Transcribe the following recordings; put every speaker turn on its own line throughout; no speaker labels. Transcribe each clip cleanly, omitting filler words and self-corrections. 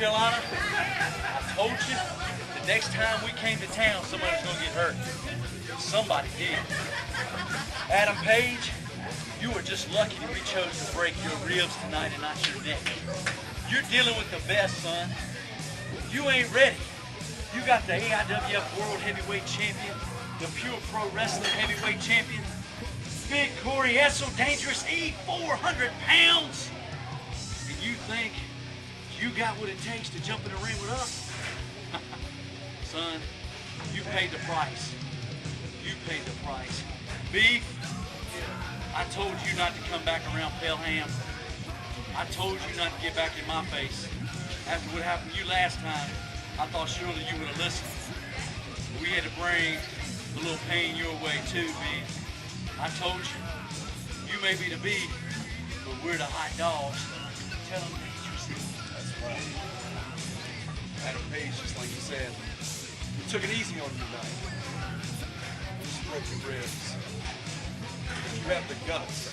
Carolina, I told you, the next time we came to town, somebody's gonna get hurt. Somebody did. Adam Page, you were just lucky that we chose to break your ribs tonight and not your neck. You're dealing with the best, son. You ain't ready. You got the AIWF World Heavyweight Champion, the Pure Pro Wrestling Heavyweight Champion, Big Corey Essel, Dangerous E, 400 pounds. And you think you got what it takes to jump in the ring with us? Son, you paid the price. You paid the price. Beef, I told you not to come back around Pelham. I told you not to get back in my face. After what happened to you last time, I thought surely you would have listened. We had to bring a little pain your way too, Beef. I told you, you may be the beef, but we're the hot dogs. Tell them Dangerous.
That's right. Adam Page, just like you said, we took it easy on you tonight. You broke your ribs. You have the guts.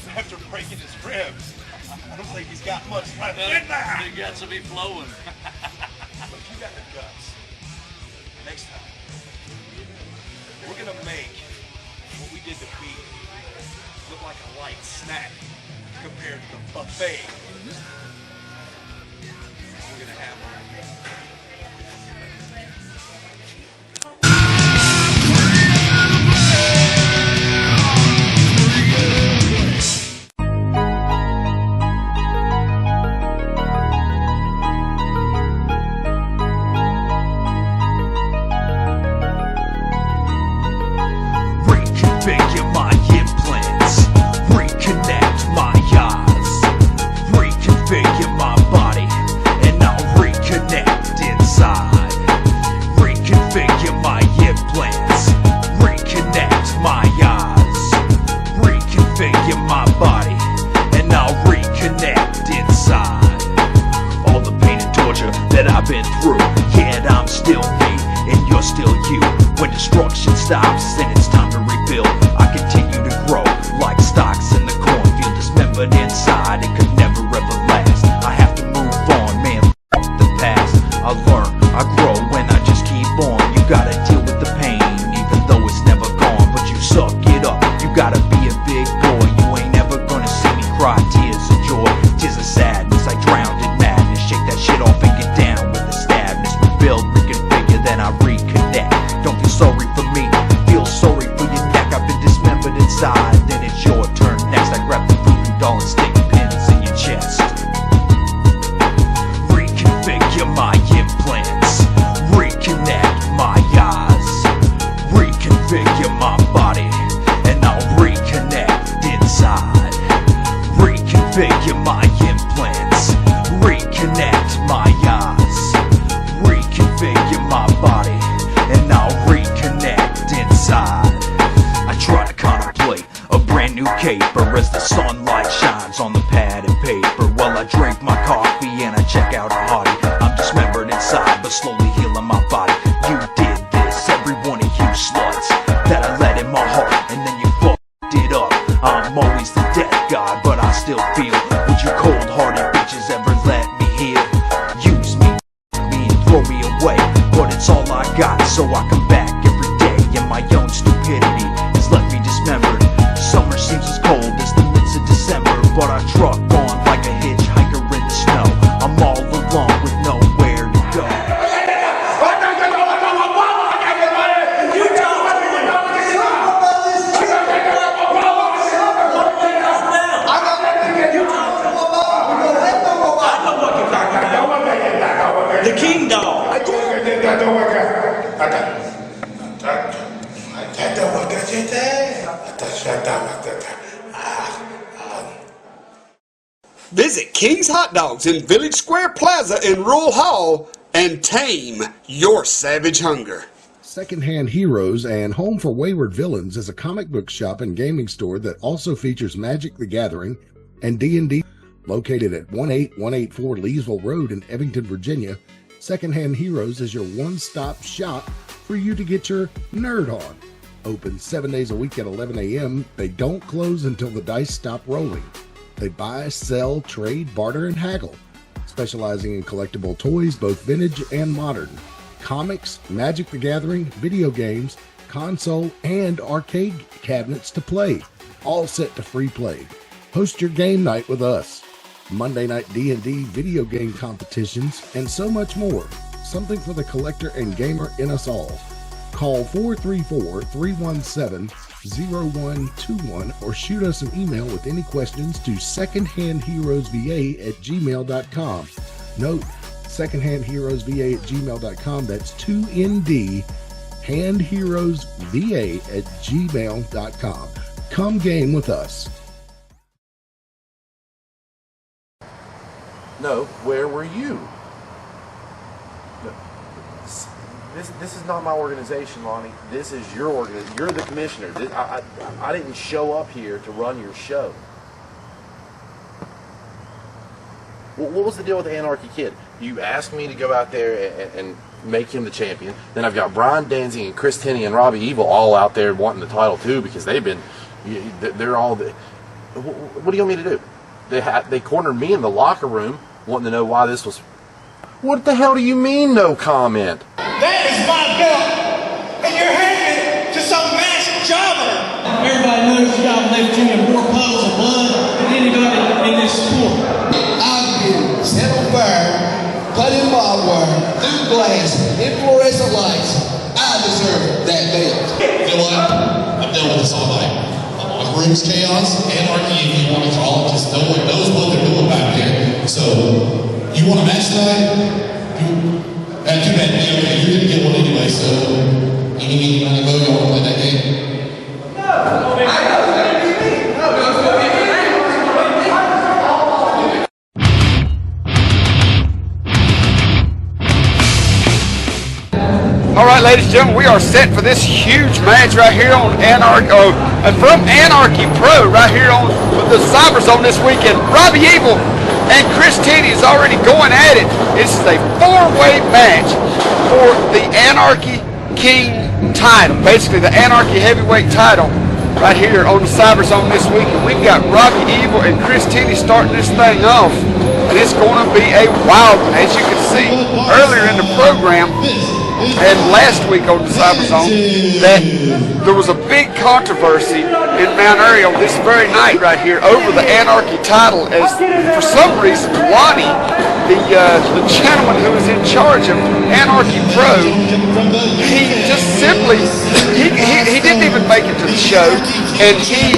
But after breaking his ribs, I don't think he's got much left in there.
The guts will be flowing.
But if you got the guts, next time, we're gonna make what we did to beef look like a light snack compared to the buffet we're gonna have on.
Reconfigure my implants, reconnect my eyes, reconfigure my body, and I'll reconnect inside. Reconfigure my implants, reconnect my eyes, reconfigure my body, and I'll reconnect inside. All the pain and torture that I've been through, yet I'm still me, and you're still you. When destruction stops, then it's time to rebuild. I continue to grow like stocks in the cornfield, dismembered inside. It could never ever last. I have to move on, man. F the past. I learn, I grow, and I just keep on. You gotta deal with the pain, even though it's never gone. But you suck it up. You gotta be a big boy. You ain't ever gonna see me cry tears of joy, tears of sadness. I drowned in madness. Shake that shit off and get down with the stabness. Rebuild, reconfigure, then I reconnect. Don't feel sorry for me, feel sorry for your neck. I've been dismembered inside, then it's your turn next. I grab the voodoo doll and stick pins in your chest. Reconfigure my implants, reconnect my eyes, reconfigure my body, and I'll reconnect inside. Reconfigure my implants, reconnect my eyes, reconfigure my body, and I'll reconnect inside. I try to contemplate a brand new caper as the sunlight shines on the pad and paper, while I drink my coffee and I check out a hottie. I'm dismembered inside but slowly healing my body. You did this, every one of you sluts that I let in my heart, and then you fucked it up. I'm always the death god, but I still feel. Would you cold-hearted bitches ever let me heal? Use me and throw me away, but it's all I got, so I come back every day. And my own stupidity has left me dismembered. Summer seems as cold as the midst of December, but I truck on like a hitchhiker in the snow. I'm all alone with nowhere to go.
The King Dog.
Visit King's Hot Dogs in Village Square Plaza in Rural Hall and tame your savage hunger.
Secondhand Heroes and Home for Wayward Villains is a comic book shop and gaming store that also features Magic the Gathering and D&D. Located at 18184 Leesville Road in Evington, Virginia, Secondhand Heroes is your one-stop shop for you to get your nerd on. Open 7 days a week at 11 a.m. They don't close until the dice stop rolling. They buy, sell, trade, barter, and haggle. specializing in collectible toys, both vintage and modern, comics, Magic the Gathering, video games, console, and arcade cabinets to play, all set to free play. Host your game night with us, Monday night D&D video game competitions, and so much more. Something for the collector and gamer in us all. Call 434-317-0121 or shoot us an email with any questions to secondhandheroesva@gmail.com. Note, secondhandheroesva@gmail.com. That's 2ND, handheroesva@gmail.com. Come game with us.
No, where were you? No. This is not my organization, Lonnie. This is your organization. You're the commissioner. I didn't show up here to run your show. What was the deal with the Anarchy Kid? You asked me to go out there and make him the champion. Then I've got Brian Danzig and Chris Tenney and Robbie Evil all out there wanting the title too because they're all. What do you want me to do? They cornered me in the locker room wanting to know why this was. What the hell do you mean, no comment?
That is my belt, and you're handing it to some masked jobber. Everybody knows you got left you in more puddles of blood than anybody in this sport. I've been set on fire, cut in barbed wire, through glass, in fluorescent lights. I deserve that belt.
You know what? I've dealt with this all night. Rooms chaos, anarchy, if you want to call it, just no one knows what they're doing back there. So, you want a match tonight? Too bad, okay, you're going to get one anyway, so you want to go, you want to play that game?
All right, ladies and gentlemen, we are set for this huge match right here on from Anarchy Pro right here on the Cyberzone this weekend. Robbie Evil and Chris Tenney is already going at it. This is a four-way match for the Anarchy King title, basically the Anarchy Heavyweight title right here on the Cyberzone this weekend. We've got Robbie Evil and Chris Tenney starting this thing off, and it's going to be a wild one. As you can see earlier in the program, and last week on the Cyberzone, that there was a big controversy in Mount Airy on this very night right here over the Anarchy title, as for some reason Lonnie, the gentleman who was in charge of Anarchy Pro, he just simply, he didn't even make it to the show, and he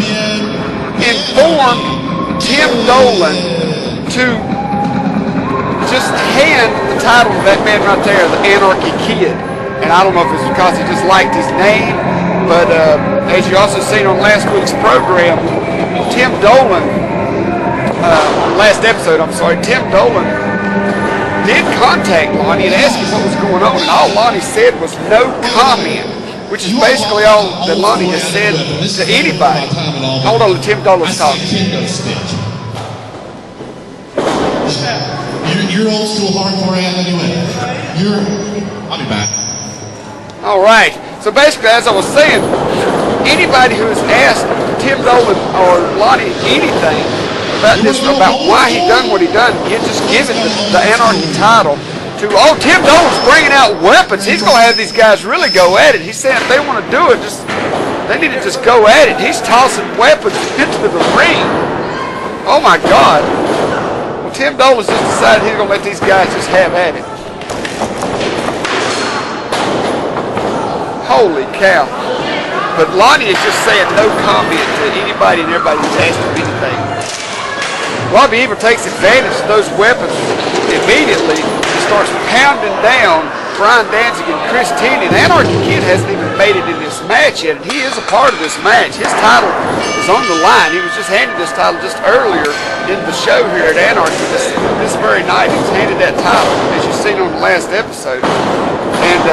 informed Tim Dolan to just hand the title to that man right there, the Anarchy Kid. And I don't know if it's because he just liked his name, but as you also seen on last week's program, Tim Dolan, last episode, I'm sorry, Tim Dolan did contact Lonnie and ask him what was going on, and all Lonnie said was no comment, which is basically all that Lonnie has said to anybody. Hold on, Tim Dolan's talking.
You're old school hardcore anyway. I'll be back.
All right. So basically, as I was saying, anybody who has asked Tim Dolan or Lonnie anything about this, about why he done what he done, you just given the Anarchy title to, oh, Tim Dolan's bringing out weapons. He's going to have these guys really go at it. He's saying if they want to do it, they need to just go at it. He's tossing weapons into the ring. Oh my God. Tim Dolan's just decided he's going to let these guys just have at it. Holy cow. But Lonnie is just saying no comment to anybody and everybody who's asked him anything. Robbie Evil takes advantage of those weapons immediately and starts pounding down Brian Danzig and Chris Tenney. The Anarchy Kid hasn't even made it in this match yet, and he is a part of this match. His title is on the line. He was just handed this title just earlier in the show here at Anarchy. This very night he was handed that title, as you've seen on the last episode. And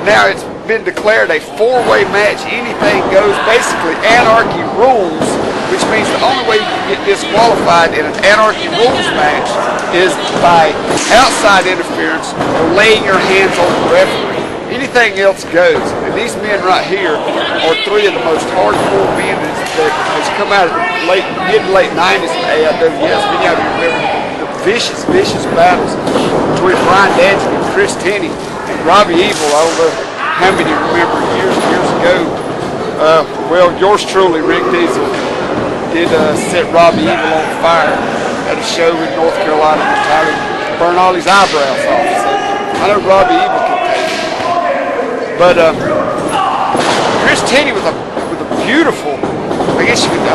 now it's been declared a four-way match. Anything goes. Basically, Anarchy rules, which means the only way you can get disqualified in an Anarchy rules match is by outside interference or laying your hands on the referee. Anything else goes. And these men right here are three of the most hardcore men that has come out of the mid to late 90s in the AIWF. Many of you remember the vicious battles between Brian Danzig and Chris Tenney and Robbie Evil. I don't know how many remember years and years ago. Well, yours truly, Rick Diesel, did set Robbie Evil on fire at a show in North Carolina one time and burn all his eyebrows off. So I know Robbie Evil can take it. But Chris Tenney with a beautiful, I guess you could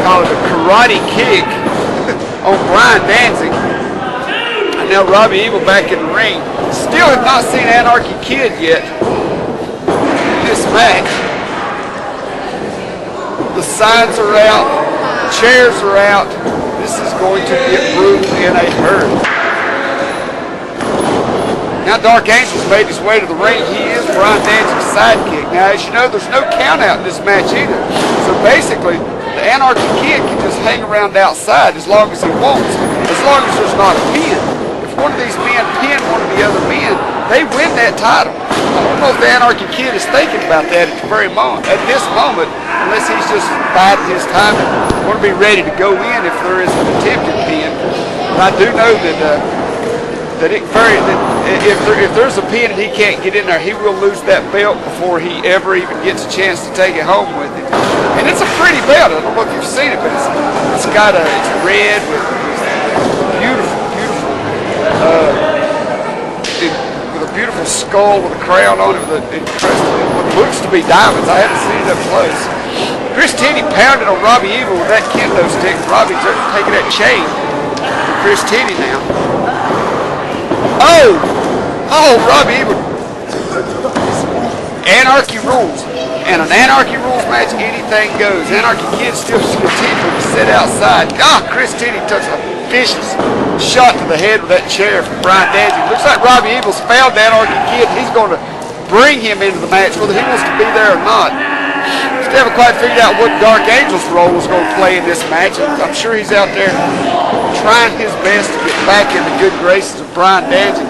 call it a karate kick on Brian Danzig. And now Robbie Evil back in the ring. Still have not seen Anarchy Kid yet in this match. The signs are out, the chairs are out. This is going to get brutal in a hurry. Now Dark Angel's made his way to the ring. He is Brian Danzig's sidekick. Now, as you know, there's no count out in this match either. So basically, the Anarchy Kid can just hang around outside as long as he wants, as long as there's not a pin. If one of these men pin one of the other men, they win that title. I don't know if the Anarchy Kid is thinking about that at this moment, unless he's just biding his time and want to be ready to go in if there is an attempted pin. But I do know that if there's a pin and he can't get in there, he will lose that belt before he ever even gets a chance to take it home with him. And it's a pretty belt. I don't know if you've seen it, but it's red with beautiful, with a beautiful skull with a crown on it that encrusted with what looks to be diamonds. I haven't seen it up close. Chris Tenney pounded on Robbie Evil with that kendo stick. Robbie's taking that chain to Chris Tenney now. Oh, Robbie Evil. Anarchy rules. And an Anarchy rules match, anything goes. Anarchy Kid still continuing to sit outside. Chris Tenney took a vicious shot to the head with that chair from Brian Danzig. Looks like Robbie Evil's fouled the Anarchy Kid. He's going to bring him into the match, whether he wants to be there or not. Still haven't quite figured out what Dark Angel's role is going to play in this match. I'm sure he's out there trying his best to get back in the good graces of Brian Danzig.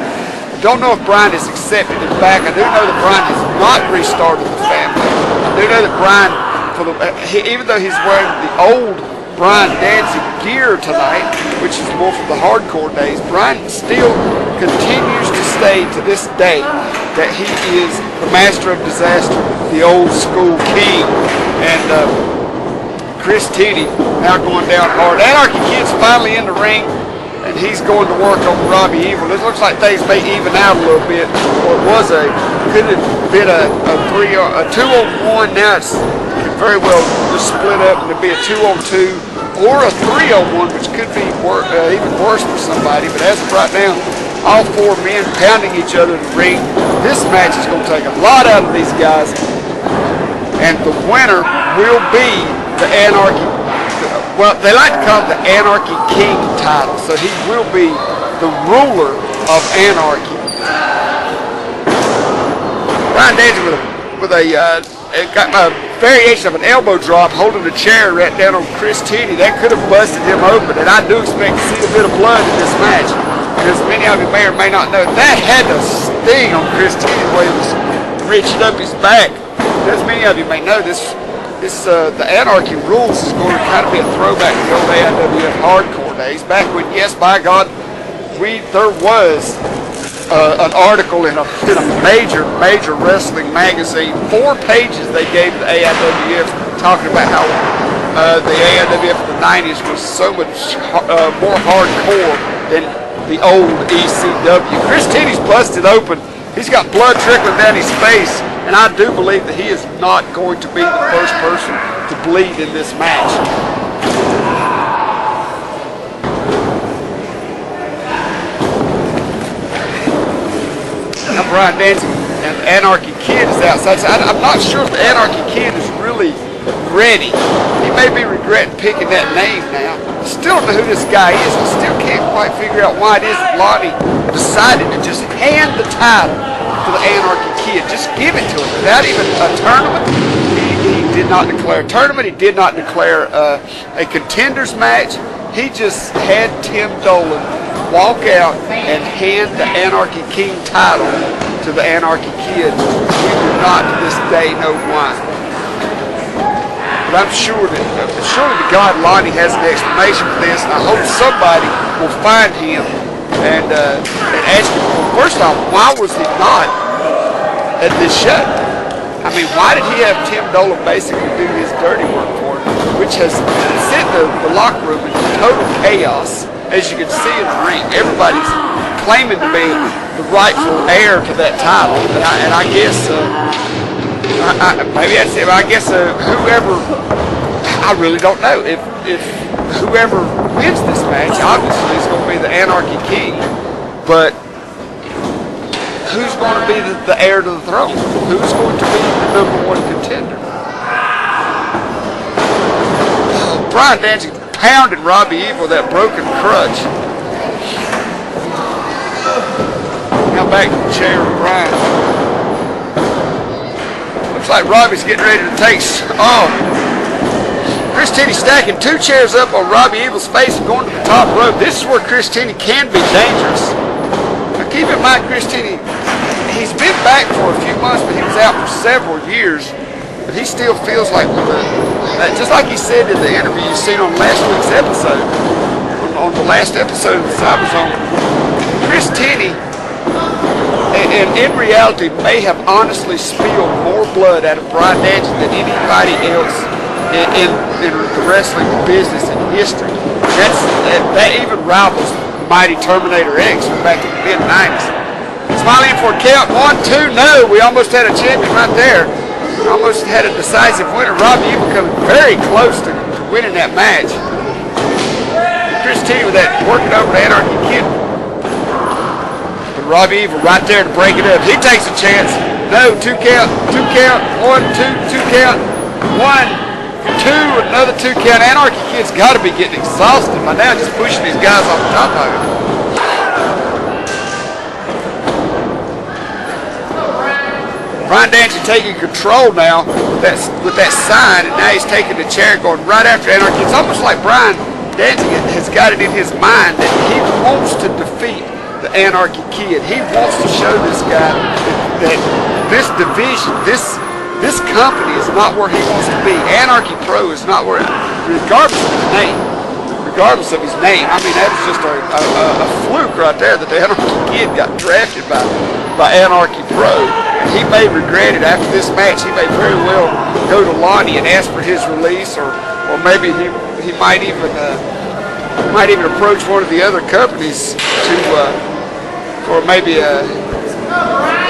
Don't know if Brian has accepted him back. I do know that Brian has not restarted the family. I do know that Brian, even though he's wearing the old Brian Danzig gear tonight, which is more from the hardcore days, Brian still continues to say to this day that he is the master of disaster, the old school king. And Chris Tenney now going down hard. Anarchy Kid's finally in the ring, and he's going to work on Robbie Evil. It looks like things may even out a little bit. Or it could have been a 2-on-1. Now it's very well just split up and it'd be a 2-on-2 or a 3-on-1, which could be even worse for somebody. But as of right now, all four men pounding each other in the ring. This match is going to take a lot out of these guys, and the winner will be the Anarchy. Well, they like to call it the Anarchy King title, so he will be the ruler of Anarchy. Brian Danzig with a variation of an elbow drop, holding the chair right down on Chris Tenney. That could have busted him open, and I do expect to see a bit of blood in this match. And as many of you may or may not know, that had to sting on Chris Tenney the way he was reaching up his back. As many of you may know, the Anarchy rules is going to kind of be a throwback to the old AIWF hardcore days. Back when, yes, by God, there was an article in a major wrestling magazine. 4 pages they gave the AIWF talking about how the AIWF in the 90s was so much more hardcore than the old ECW. Chris Tenney's busted open. He's got blood trickling down his face, and I do believe that he is not going to be the first person to bleed in this match. Now Brian Danzig and the Anarchy Kid is outside. So I'm not sure if the Anarchy Kid is really ready. He may be regretting picking that name now. I still don't know who this guy is. I still can't quite figure out why it is that Lonnie decided to just hand the title to the Anarchy Kid. Just give it to him without even a tournament. He did not declare a tournament. He did not declare a contenders match. He just had Tim Dolan walk out and hand the Anarchy King title to the Anarchy Kid. We do not to this day know why. But I'm sure that surely to God Lonnie has an explanation for this, and I hope somebody will find him and ask him, first off, why was he not at this show? I mean, why did he have Tim Dolan basically do his dirty work for him, which has sent the locker room into total chaos, as you can see in the ring. Everybody's claiming to be the rightful heir to that title, and I guess, maybe that's it, I guess whoever, I really don't know, if whoever wins this match, obviously is going to be the Anarchy King, but who's going to be the heir to the throne? Who's going to be the #1 contender? Brian Danzig pounded Robbie Evil with that broken crutch. Now back to the chair of Brian. Looks like Robbie's getting ready to take. Chris Tinney stacking 2 chairs up on Robbie Evil's face and going to the top rope. This is where Chris Tinney can be dangerous. Now keep in mind, Chris Tinney, he's been back for a few months, but he was out for several years. But he still feels like, just like he said in the interview you seen on last week's episode, on the last episode of the Cyberzone, Chris Tinney, and in reality, may have honestly spilled more blood out of Brian Danzig than anybody else in the wrestling business in history. That even rivals Mighty Terminator X from back in the mid-90s. Smiling for a count, 1, 2, no, we almost had a champion right there. Almost had a decisive winner. Robbie Evil coming very close to winning that match. Chris Tinney with that working over the Anarchy Kid. But Robbie Evil right there to break it up. He takes a chance. No, 2 count, 2 count, 1, 2, 2 count, 1, 2, another 2 count. Anarchy Kid's got to be getting exhausted by now, just pushing these guys off the top of it. Brian Danzig taking control now with that sign, and now he's taking the chair going right after Anarchy. It's almost like Brian Danzig has got it in his mind that he wants to defeat the Anarchy Kid. He wants to show this guy that this division, this company is not where he wants to be. Anarchy Pro is not where, regardless of his name. Regardless of his name, I mean, that was just a fluke right there that the Anarchy Kid got drafted by Anarchy Pro. He may regret it after this match. He may very well go to Lonnie and ask for his release, or maybe he might even approach one of the other companies for maybe a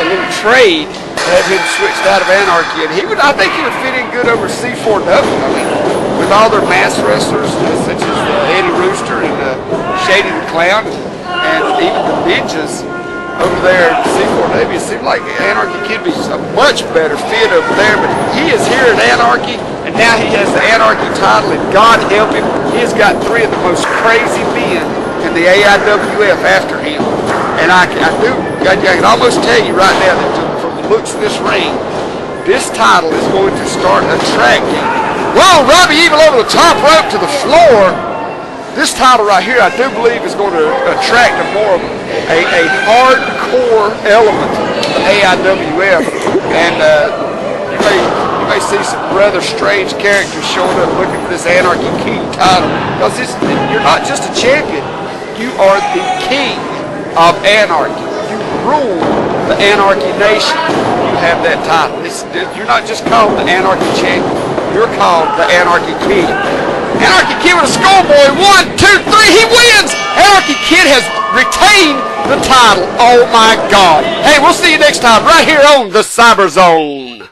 little trade to have him switched out of Anarchy. And I think he would fit in good over C4W. I mean, with all their mass wrestlers such as Eddie Rooster and Shady the Clown and even the Ninjas over there at C4W, it seemed like Anarchy Kid would be a much better fit over there, but he is here at Anarchy, and now he has the Anarchy title, and God help him, he has got 3 of the most crazy men in the AIWF after him. And I can almost tell you right now that from the looks of this ring, this title is going to start attracting. Whoa, Robbie Evil over the top rope to the floor. This title right here, I do believe, is going to attract a more of a hardcore element of the AIWF, and you may see some rather strange characters showing up looking for this Anarchy King title, because you're not just a champion, you are the king of Anarchy. You rule the Anarchy Nation. You have that title. You're not just called the Anarchy Champion, you're called the Anarchy King. Anarchy Kid with a schoolboy, 1, 2, 3, he wins! Anarchy Kid has retained the title. Oh my God. Hey, we'll see you next time right here on the Cyberzone.